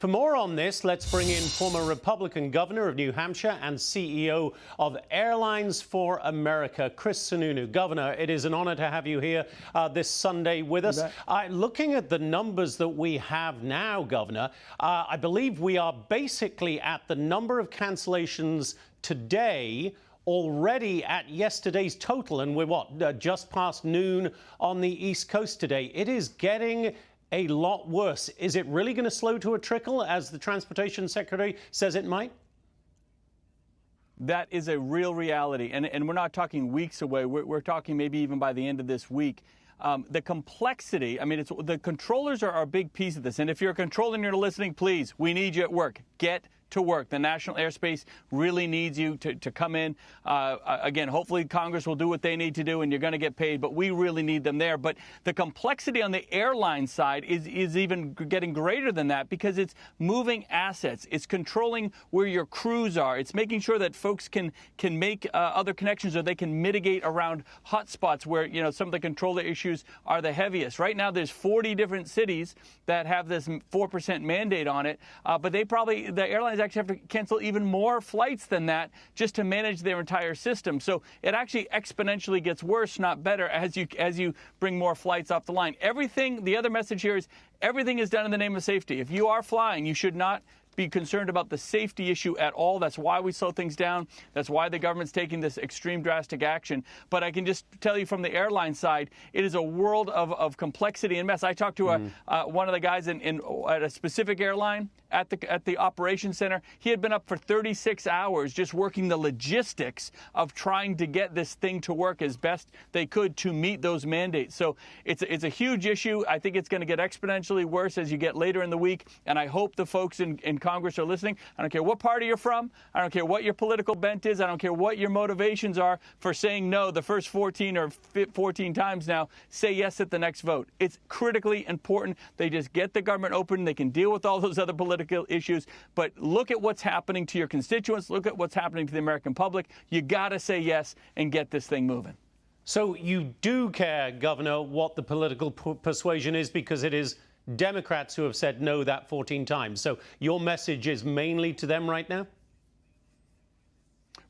For more on this, let's bring in former Republican governor of New Hampshire and CEO of Airlines for America, Chris Sununu. Governor, it is an honor to have you here this Sunday with us. Looking at the numbers that we have now, Governor, I believe we are basically at the number of cancellations today already at yesterday's total, and we're just past noon on the East Coast today. It is getting a lot worse. Is it really going to slow to a trickle, as the Transportation Secretary says it might? That is a real reality, and we're not talking weeks away. We're talking maybe even by the end of this week. The complexity, I mean, the controllers are a big piece of this. And if you're a controller and you're listening, please, we need you at work. Get to work. The national airspace really needs you to come in. Again, hopefully Congress will do what they need to do and you're going to get paid, but we really need them there. But the complexity on the airline side is even getting greater than that, because it's moving assets. It's controlling where your crews are. It's making sure that folks can make other connections, or they can mitigate around hotspots where, you know, some of the controller issues are the heaviest. Right now, there's 40 different cities that have this 4% mandate on it, but the airlines actually have to cancel even more flights than that just to manage their entire system. So it actually exponentially gets worse, not better, as you bring more flights off the line. The other message here is everything is done in the name of safety. If you are flying, you should not be concerned about the safety issue at all. That's why we slow things down. That's why the government's taking this extreme drastic action. But I can just tell you from the airline side, it is a world of complexity and mess. I talked to one of the guys at a specific airline at the operations center. He had been up for 36 hours just working the logistics of trying to get this thing to work as best they could to meet those mandates. So it's a huge issue. I think it's going to get exponentially worse as you get later in the week. And I hope the folks in Congress are listening. I don't care what party you're from. I don't care what your political bent is. I don't care what your motivations are for saying no the first 14 times now. Say yes at the next vote. It's critically important. They just get the government open. They can deal with all those other political issues. But look at what's happening to your constituents. Look at what's happening to the American public. You got to say yes and get this thing moving. So you do care, Governor, what the political persuasion is, because it is Democrats who have said no that 14 times. So your message is mainly to them right now?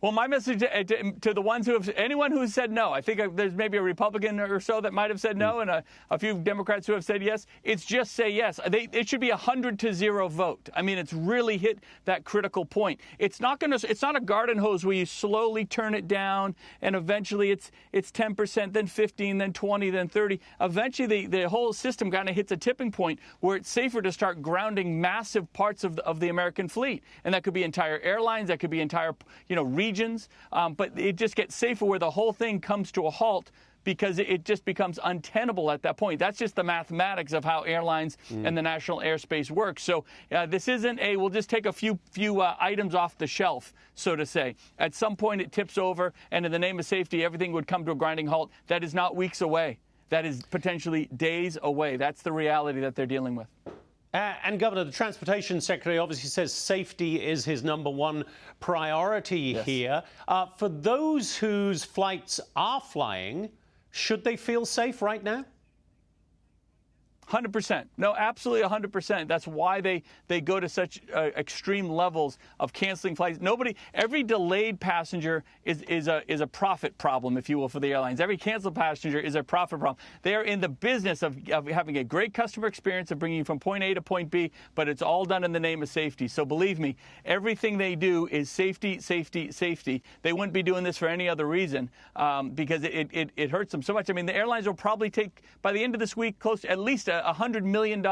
Well, my message to the ones anyone who has said no, I think there's maybe a Republican or so that might have said no, and a few Democrats who have said yes. It's just say yes. It should be 100-0 vote. I mean, it's really hit that critical point. It's not a garden hose where you slowly turn it down and eventually it's 10%, then 15, then 20, then 30. Eventually, the whole system kind of hits a tipping point where it's safer to start grounding massive parts of the American fleet, and that could be entire airlines, that could be entire regions. But it just gets safer where the whole thing comes to a halt, because it just becomes untenable at that point. That's just the mathematics of how airlines and the national airspace works. So this isn't we'll just take a few items off the shelf, so to say. At some point it tips over, and in the name of safety, everything would come to a grinding halt. That is not weeks away. That is potentially days away. That's the reality that they're dealing with. And Governor, the Transportation Secretary obviously says safety is his #1 priority here. For those whose flights are flying, should they feel safe right now? 100%. No, absolutely 100%. That's why they go to such extreme levels of canceling flights. Every delayed passenger is a profit problem, if you will, for the airlines. Every canceled passenger is a profit problem. They are in the business of having a great customer experience, of bringing you from point A to point B, but it's all done in the name of safety. So believe me, everything they do is safety, safety, safety. They wouldn't be doing this for any other reason, because it hurts them so much. I mean, the airlines will probably take, by the end of this week, close to at least a $100 million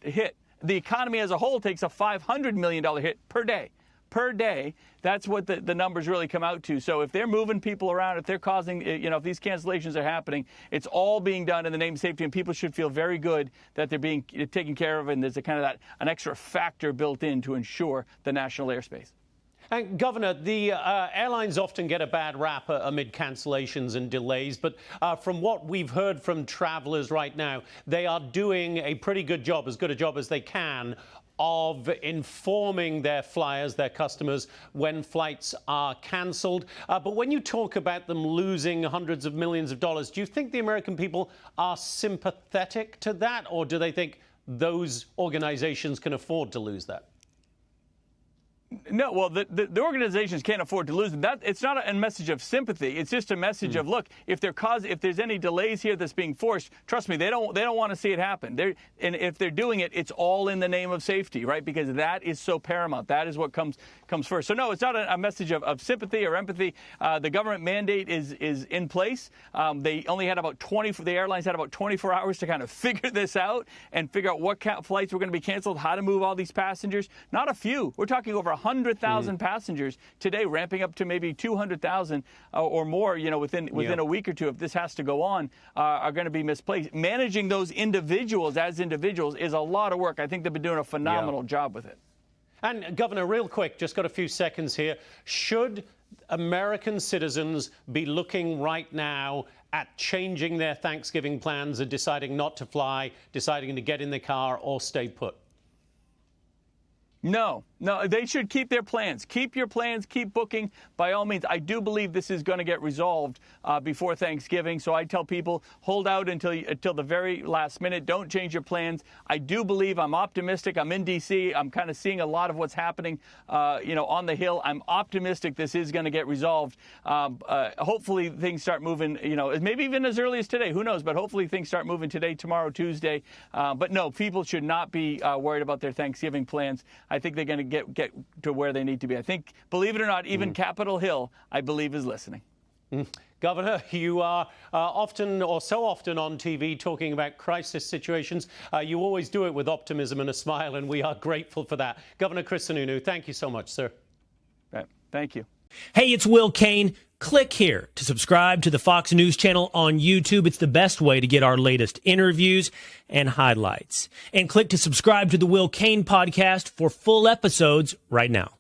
hit. The economy as a whole takes a $500 million hit per day. Per day, that's what the numbers really come out to. So if they're moving people around, if they're causing, if these cancellations are happening, it's all being done in the name of safety, and people should feel very good that they're being taken care of, and there's an extra factor built in to ensure the national airspace. And Governor, the airlines often get a bad rap amid cancellations and delays, but from what we've heard from travelers right now, they are doing a pretty good job, as good a job as they can, of informing their flyers, their customers, when flights are cancelled. But when you talk about them losing hundreds of millions of dollars, do you think the American people are sympathetic to that, or do they think those organizations can afford to lose that. No, well, the organizations can't afford to lose them. It's not a message of sympathy. It's just a message of, look, if there's any delays here that's being forced, trust me, they don't want to see it happen. And if they're doing it, it's all in the name of safety, right? Because that is so paramount. That is what comes first. So no, it's not a message of sympathy or empathy. The government mandate is in place. They only had the airlines had about 24 hours to kind of figure this out and figure out what flights were going to be canceled, how to move all these passengers. Not a few. We're talking over 100,000 passengers today, ramping up to maybe 200,000 or more, within a week or two, if this has to go on, are going to be misplaced. Managing those individuals as individuals is a lot of work. I think they've been doing a phenomenal job with it. And Governor, real quick, just got a few seconds here. Should American citizens be looking right now at changing their Thanksgiving plans and deciding not to fly, deciding to get in the car or stay put? No, they should keep their plans. Keep your plans, keep booking. By all means, I do believe this is going to get resolved before Thanksgiving. So I tell people, hold out until the very last minute. Don't change your plans. I do believe, I'm optimistic. I'm in D.C. I'm kind of seeing a lot of what's happening, on the Hill. I'm optimistic this is going to get resolved. Hopefully things start moving, maybe even as early as today. Who knows? But hopefully things start moving today, tomorrow, Tuesday. But no, people should not be worried about their Thanksgiving plans. I think they're going to get to where they need to be. I think, believe it or not, even Capitol Hill, I believe, is listening. Governor, you are often or so often on TV talking about crisis situations. You always do it with optimism and a smile, and we are grateful for that. Governor Chris Sununu, thank you so much, sir. Right. Thank you. Hey, it's Will Cain. Click here to subscribe to the Fox News channel on YouTube. It's the best way to get our latest interviews and highlights. And click to subscribe to the Will Cain podcast for full episodes right now.